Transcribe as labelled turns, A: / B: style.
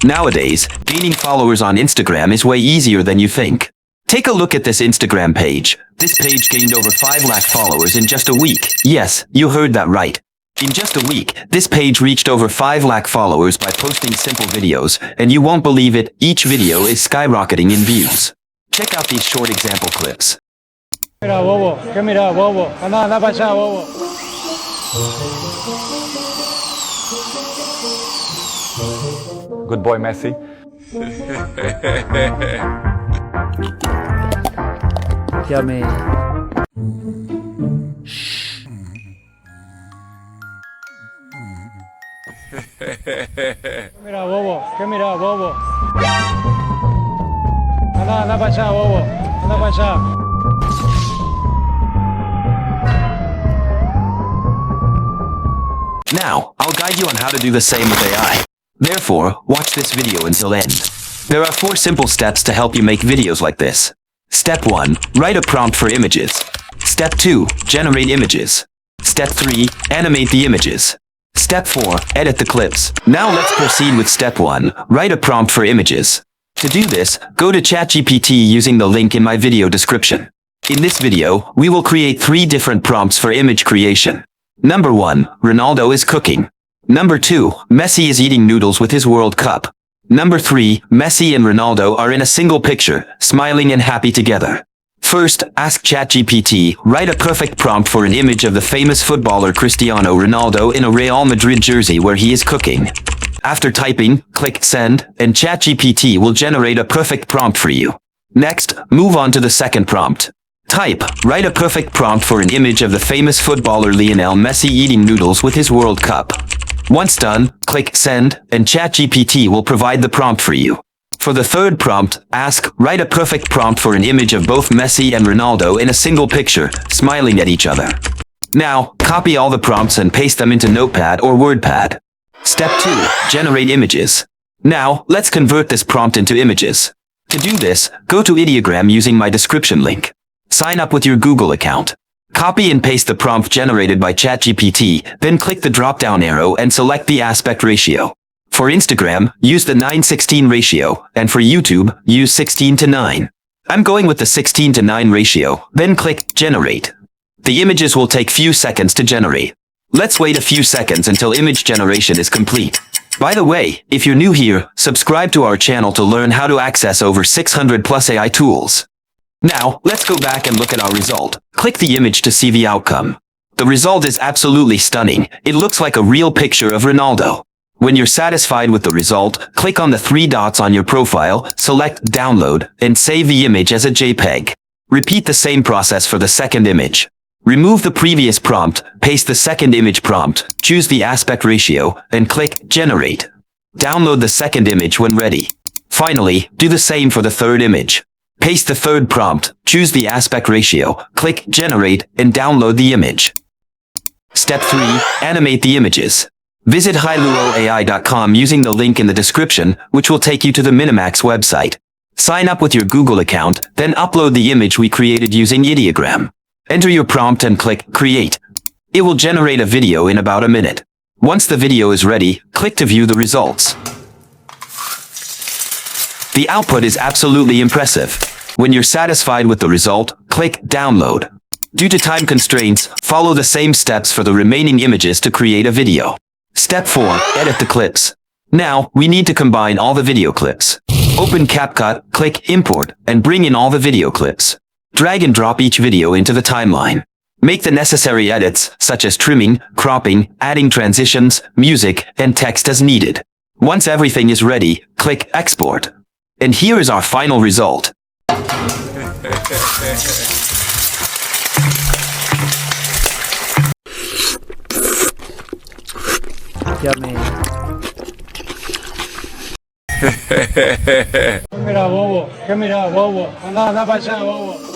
A: Nowadays, gaining followers on Instagram is way easier than you think. Take a look at this Instagram page. This page gained over 5 lakh followers in just a week. Yes, you heard that right. In just a week, this page reached over 5 lakh followers by posting simple videos, and you won't believe it, each video is skyrocketing in views. Check out these short example clips.
B: Mira, bobo, ¿qué mira, bobo? Anda, anda para allá, bobo.
C: Good boy, Messi.
D: Yummy.
B: Mira, bobo, ¿qué mira, bobo? Anda, anda para allá, bobo. Anda para allá.
A: Now, I'll guide you on how to do the same with AI. Therefore, watch this video until end. There are 4 simple steps to help you make videos like this. Step 1. Write a prompt for images. Step 2. Generate images. Step 3. Animate the images. Step 4. Edit the clips. Now let's proceed with Step 1. Write a prompt for images. To do this, go to ChatGPT using the link in my video description. In this video, we will create 3 different prompts for image creation. Number 1. Ronaldo is cooking. Number 2. Messi is eating noodles with his World Cup. Number 3. Messi and Ronaldo are in a single picture, smiling and happy together. First, ask ChatGPT, write a perfect prompt for an image of the famous footballer Cristiano Ronaldo in a Real Madrid jersey where he is cooking. After typing, click Send, and ChatGPT will generate a perfect prompt for you. Next, move on to the second prompt. Type, write a perfect prompt for an image of the famous footballer Lionel Messi eating noodles with his World Cup. Once done, click Send, and ChatGPT will provide the prompt for you. For the third prompt, ask, write a perfect prompt for an image of both Messi and Ronaldo in a single picture, smiling at each other. Now, copy all the prompts and paste them into Notepad or WordPad. Step 2. Generate images. Now, let's convert this prompt into images. To do this, go to Ideogram using my description link. Sign up with your Google account. Copy and paste the prompt generated by ChatGPT, then click the drop-down arrow and select the aspect ratio. For Instagram, use the 9:16 ratio, and for YouTube, use 16:9. I'm going with the 16:9 ratio, then click Generate. The images will take few seconds to generate. Let's wait a few seconds until image generation is complete. By the way, if you're new here, subscribe to our channel to learn how to access over 600 plus AI tools. Now, let's go back and look at our result. Click the image to see the outcome. The result is absolutely stunning. It looks like a real picture of Ronaldo. When you're satisfied with the result, click on the 3 dots on your profile, select Download, and save the image as a JPEG. Repeat the same process for the second image. Remove the previous prompt, paste the second image prompt, choose the aspect ratio, and click Generate. Download the second image when ready. Finally, do the same for the third image. Paste the third prompt, choose the aspect ratio, click Generate, and download the image. Step 3. Animate the images. Visit HailuoAI.com using the link in the description, which will take you to the MiniMax website. Sign up with your Google account, then upload the image we created using Ideogram. Enter your prompt and click Create. It will generate a video in about a minute. Once the video is ready, click to view the results. The output is absolutely impressive. When you're satisfied with the result, click Download. Due to time constraints, follow the same steps for the remaining images to create a video. Step 4. Edit the clips. Now, we need to combine all the video clips. Open Capcut, click Import, and bring in all the video clips. Drag and drop each video into the timeline. Make the necessary edits, such as trimming, cropping, adding transitions, music, and text as needed. Once everything is ready, click Export. And here is our final result.
D: Yummy.
B: Mira, bobo, ¿qué mira, bobo? Anda, anda para allá, bobo.